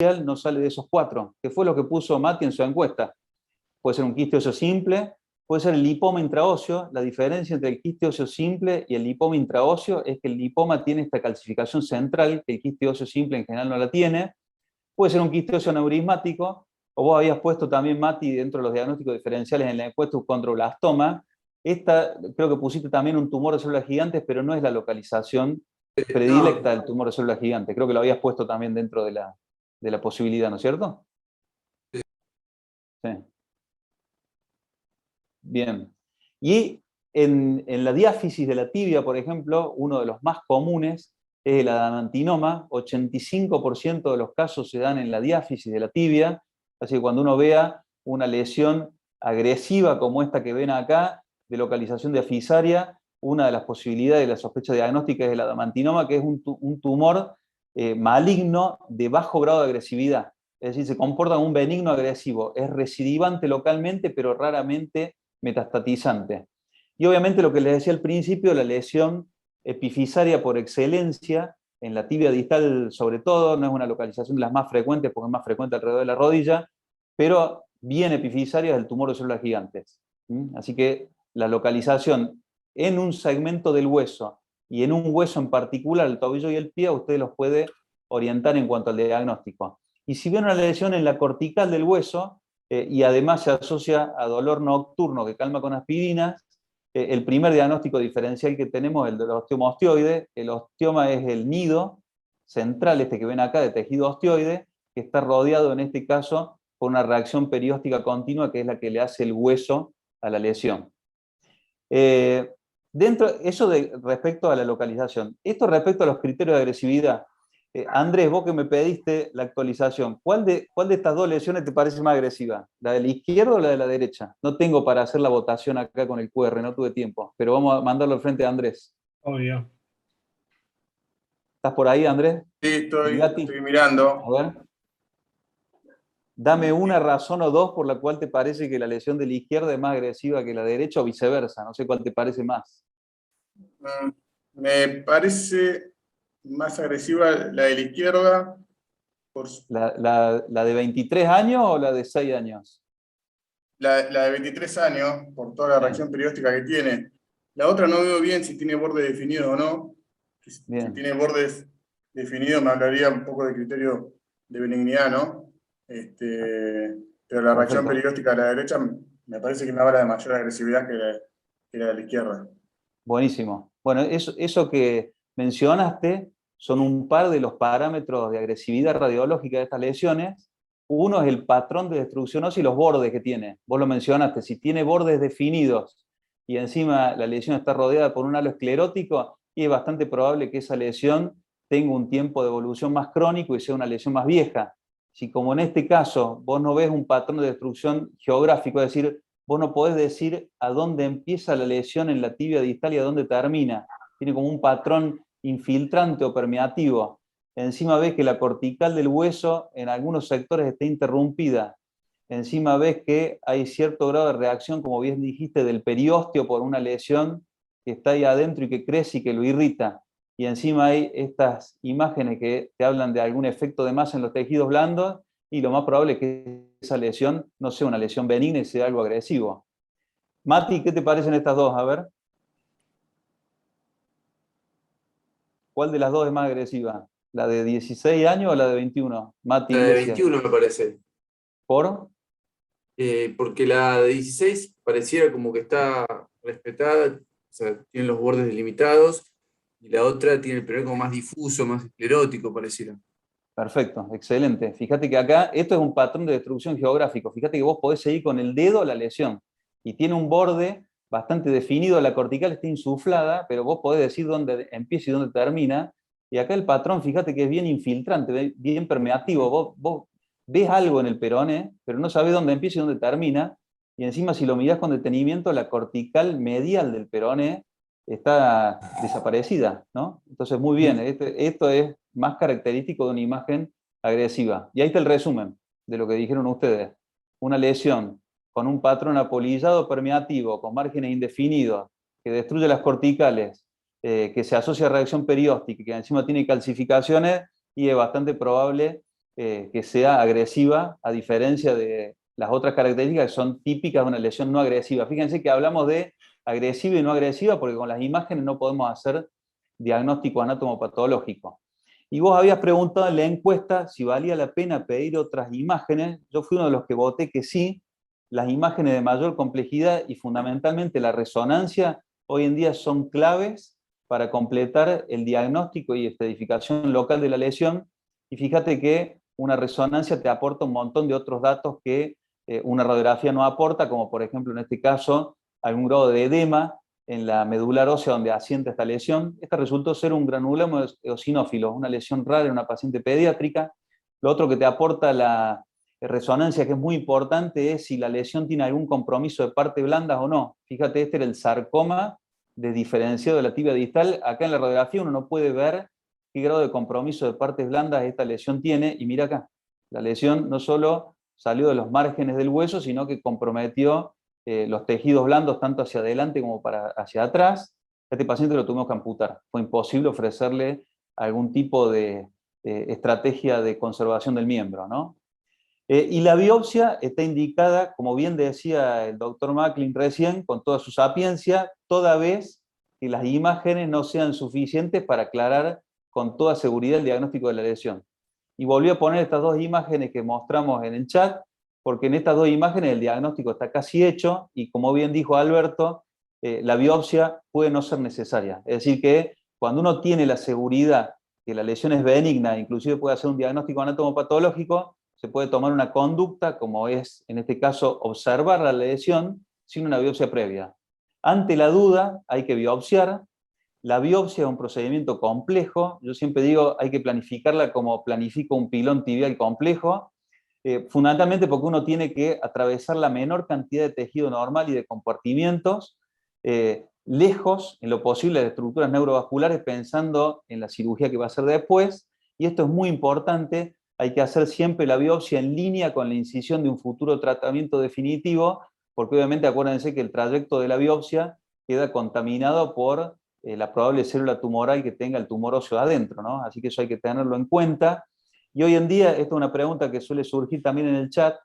diferencial no sale de esos 4, que fue lo que puso Mati en su encuesta. Puede ser un quiste óseo simple, puede ser el lipoma intraóseo. La diferencia entre el quiste óseo simple y el lipoma intraóseo es que el lipoma tiene esta calcificación central, que el quiste óseo simple en general no la tiene. Puede ser un quiste óseo aneurismático, o vos habías puesto también, Mati, dentro de los diagnósticos diferenciales en la encuesta, un condroblastoma. Esta, creo que pusiste también un tumor de células gigantes, pero no es la localización predilecta del tumor de células gigantes. Creo que lo habías puesto también dentro de la posibilidad, ¿no es cierto? Sí. Bien. Y en la diáfisis de la tibia, por ejemplo, uno de los más comunes es el adamantinoma. 85% de los casos se dan en la diáfisis de la tibia. Así que cuando uno vea una lesión agresiva como esta que ven acá, de localización diafisaria, una de las posibilidades de la sospecha diagnóstica es el adamantinoma, que es un tumor maligno de bajo grado de agresividad. Es decir, se comporta como un benigno agresivo. Es recidivante localmente, pero raramente metastatizante. Y obviamente lo que les decía al principio, la lesión epifisaria por excelencia, en la tibia distal sobre todo, no es una localización de las más frecuentes, porque es más frecuente alrededor de la rodilla, pero bien epifisaria es el tumor de células gigantes. Así que la localización en un segmento del hueso y en un hueso en particular, el tobillo y el pie, usted los puede orientar en cuanto al diagnóstico. Y si ven una lesión en la cortical del hueso, y además se asocia a dolor nocturno que calma con aspirinas, el primer diagnóstico diferencial que tenemos es el del osteoma osteoide. El osteoma es el nido central, este que ven acá, de tejido osteoide, que está rodeado en este caso por una reacción perióstica continua, que es la que le hace el hueso a la lesión. Eso respecto a la localización. Esto respecto a los criterios de agresividad. Andrés, vos que me pediste la actualización, ¿cuál de estas dos lesiones te parece más agresiva? ¿La de la izquierda o la de la derecha? No tengo para hacer la votación acá con el QR, no tuve tiempo, pero vamos a mandarlo al frente de Andrés. Obvio. ¿Estás por ahí, Andrés? Sí, estoy mirando. A ver. Dame una razón o dos por la cual te parece que la lesión de la izquierda es más agresiva que la derecha o viceversa. No sé cuál te parece más. Me parece más agresiva la de la izquierda. ¿La de 23 años o la de 6 años? La de 23 años, por toda la reacción perióstica que tiene. La otra no veo bien si tiene bordes definidos o no. Si tiene bordes definidos me hablaría un poco de criterio de benignidad, ¿no? Pero la reacción perióstica de la derecha me parece que me habla de mayor agresividad que la de la izquierda. Buenísimo. Bueno, eso que mencionaste son un par de los parámetros de agresividad radiológica de estas lesiones. Uno es el patrón de destrucción ósea y los bordes que tiene. Vos lo mencionaste, si tiene bordes definidos y encima la lesión está rodeada por un halo esclerótico, y es bastante probable que esa lesión tenga un tiempo de evolución más crónico y sea una lesión más vieja. Si como en este caso vos no ves un patrón de destrucción geográfico, es decir, vos no podés decir a dónde empieza la lesión en la tibia distal y a dónde termina. Tiene como un patrón infiltrante o permeativo. Encima ves que la cortical del hueso en algunos sectores está interrumpida. Encima ves que hay cierto grado de reacción, como bien dijiste, del periósteo por una lesión que está ahí adentro y que crece y que lo irrita. Y encima hay estas imágenes que te hablan de algún efecto de masa en los tejidos blandos, y lo más probable es que esa lesión no sea una lesión benigna y sea algo agresivo. Mati, ¿qué te parecen estas dos? A ver. ¿Cuál de las dos es más agresiva? ¿La de 16 años o la de 21? Mati, la de 21 me parece. ¿Por? Porque la de 16 pareciera como que está respetada, o sea, tiene los bordes delimitados, y la otra tiene el periodo como más difuso, más esclerótico, pareciera. Perfecto, excelente. Fíjate que acá, esto es un patrón de destrucción geográfico. Fíjate que vos podés seguir con el dedo la lesión, y tiene un borde bastante definido, la cortical está insuflada, pero vos podés decir dónde empieza y dónde termina, y acá el patrón, fíjate que es bien infiltrante, bien permeativo. Vos ves algo en el peroné, pero no sabés dónde empieza y dónde termina, y encima si lo mirás con detenimiento, la cortical medial del peroné está desaparecida, ¿no? Entonces, muy bien, esto es más característico de una imagen agresiva. Y ahí está el resumen de lo que dijeron ustedes. Una lesión con un patrón apolillado permeativo, con márgenes indefinidos, que destruye las corticales, que se asocia a reacción perióstica, que encima tiene calcificaciones, y es bastante probable que sea agresiva, a diferencia de las otras características que son típicas de una lesión no agresiva. Fíjense que hablamos de agresiva y no agresiva porque con las imágenes no podemos hacer diagnóstico anatomopatológico. Y vos habías preguntado en la encuesta si valía la pena pedir otras imágenes. Yo fui uno de los que voté que sí. Las imágenes de mayor complejidad y fundamentalmente la resonancia hoy en día son claves para completar el diagnóstico y estadificación local de la lesión. Y fíjate que una resonancia te aporta un montón de otros datos que una radiografía no aporta, como por ejemplo en este caso algún grado de edema en la medular ósea donde asienta esta lesión. Esta resultó ser un granuloma eosinófilo, una lesión rara en una paciente pediátrica. Lo otro que te aporta la resonancia, que es muy importante, es si la lesión tiene algún compromiso de partes blandas o no. Fíjate, este era el sarcoma desdiferenciado de la tibia distal. Acá en la radiografía uno no puede ver qué grado de compromiso de partes blandas esta lesión tiene, y mira acá, la lesión no solo salió de los márgenes del hueso, sino que comprometió los tejidos blandos tanto hacia adelante como hacia atrás. Este paciente lo tuvimos que amputar. Fue imposible ofrecerle algún tipo de estrategia de conservación del miembro, ¿no? Y la biopsia está indicada, como bien decía el doctor Macklin recién, con toda su sapiencia, toda vez que las imágenes no sean suficientes para aclarar con toda seguridad el diagnóstico de la lesión. Y volví a poner estas dos imágenes que mostramos en el chat, porque en estas dos imágenes el diagnóstico está casi hecho, y como bien dijo Alberto, la biopsia puede no ser necesaria. Es decir que cuando uno tiene la seguridad que la lesión es benigna, inclusive puede hacer un diagnóstico anatomopatológico, se puede tomar una conducta, como es, en este caso, observar la lesión sin una biopsia previa. Ante la duda, hay que biopsiar. La biopsia es un procedimiento complejo. Yo siempre digo, hay que planificarla como planifico un pilón tibial complejo, fundamentalmente porque uno tiene que atravesar la menor cantidad de tejido normal y de compartimientos, lejos, en lo posible, de estructuras neurovasculares, pensando en la cirugía que va a hacer después. Y esto es muy importante. Hay que hacer siempre la biopsia en línea con la incisión de un futuro tratamiento definitivo, porque obviamente acuérdense que el trayecto de la biopsia queda contaminado por la probable célula tumoral que tenga el tumor óseo adentro, ¿no? Así que eso hay que tenerlo en cuenta. Y hoy en día, esta es una pregunta que suele surgir también en el chat,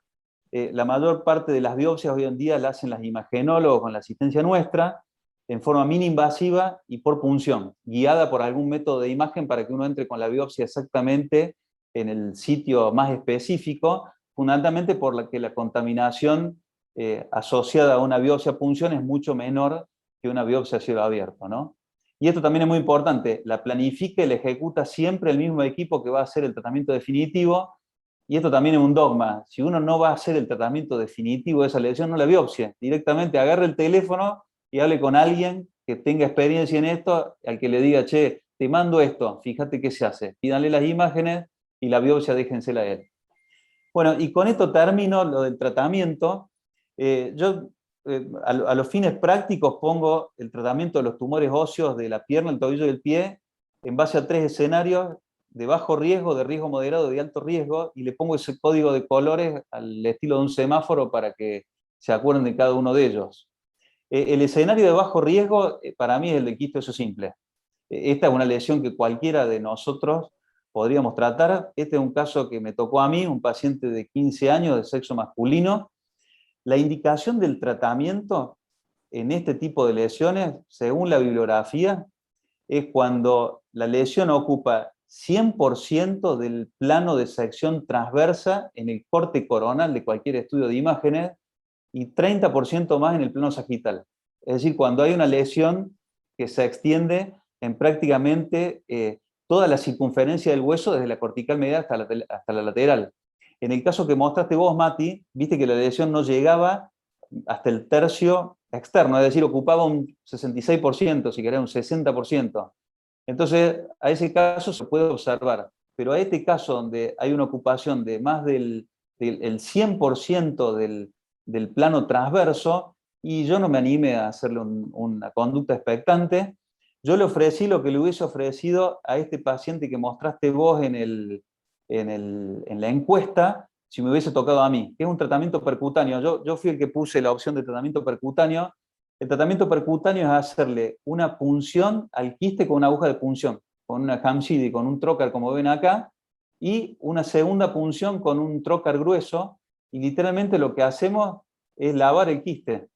la mayor parte de las biopsias hoy en día la hacen las imagenólogos con la asistencia nuestra, en forma mini invasiva y por punción, guiada por algún método de imagen para que uno entre con la biopsia exactamente en el sitio más específico, fundamentalmente por la que la contaminación asociada a una biopsia a punción es mucho menor que una biopsia a cielo abierto, ¿no? Y esto también es muy importante, la planifica y la ejecuta siempre el mismo equipo que va a hacer el tratamiento definitivo, y esto también es un dogma. Si uno no va a hacer el tratamiento definitivo de esa lesión, no la biopsie. Directamente agarre el teléfono y hable con alguien que tenga experiencia en esto, al que le diga, che, te mando esto, fíjate qué se hace. Pídanle las imágenes y la biopsia déjensela a él. Bueno, y con esto termino lo del tratamiento. Yo a los fines prácticos pongo el tratamiento de los tumores óseos de la pierna, el tobillo y el pie en base a 3 escenarios de bajo riesgo, de riesgo moderado y de alto riesgo, y le pongo ese código de colores al estilo de un semáforo para que se acuerden de cada uno de ellos. El escenario de bajo riesgo para mí es el de quisto óseo simple. Esta es una lesión que cualquiera de nosotros podríamos tratar. Este es un caso que me tocó a mí, un paciente de 15 años de sexo masculino. La indicación del tratamiento en este tipo de lesiones, según la bibliografía, es cuando la lesión ocupa 100% del plano de sección transversa en el corte coronal de cualquier estudio de imágenes y 30% más en el plano sagital. Es decir, cuando hay una lesión que se extiende en prácticamente toda la circunferencia del hueso, desde la cortical medial hasta la lateral. En el caso que mostraste vos, Mati, viste que la lesión no llegaba hasta el tercio externo, es decir, ocupaba un 66%, si querés, un 60%. Entonces, a ese caso se puede observar, pero a este caso donde hay una ocupación de más del 100% del plano transverso, y yo no me animé a hacerle una conducta expectante, yo le ofrecí lo que le hubiese ofrecido a este paciente que mostraste vos en la encuesta, si me hubiese tocado a mí, que es un tratamiento percutáneo. Yo fui el que puse la opción de tratamiento percutáneo. El tratamiento percutáneo es hacerle una punción al quiste con una aguja de punción, con una Hamshidi, con un trocar, como ven acá, y una segunda punción con un trocar grueso, y literalmente lo que hacemos es lavar el quiste.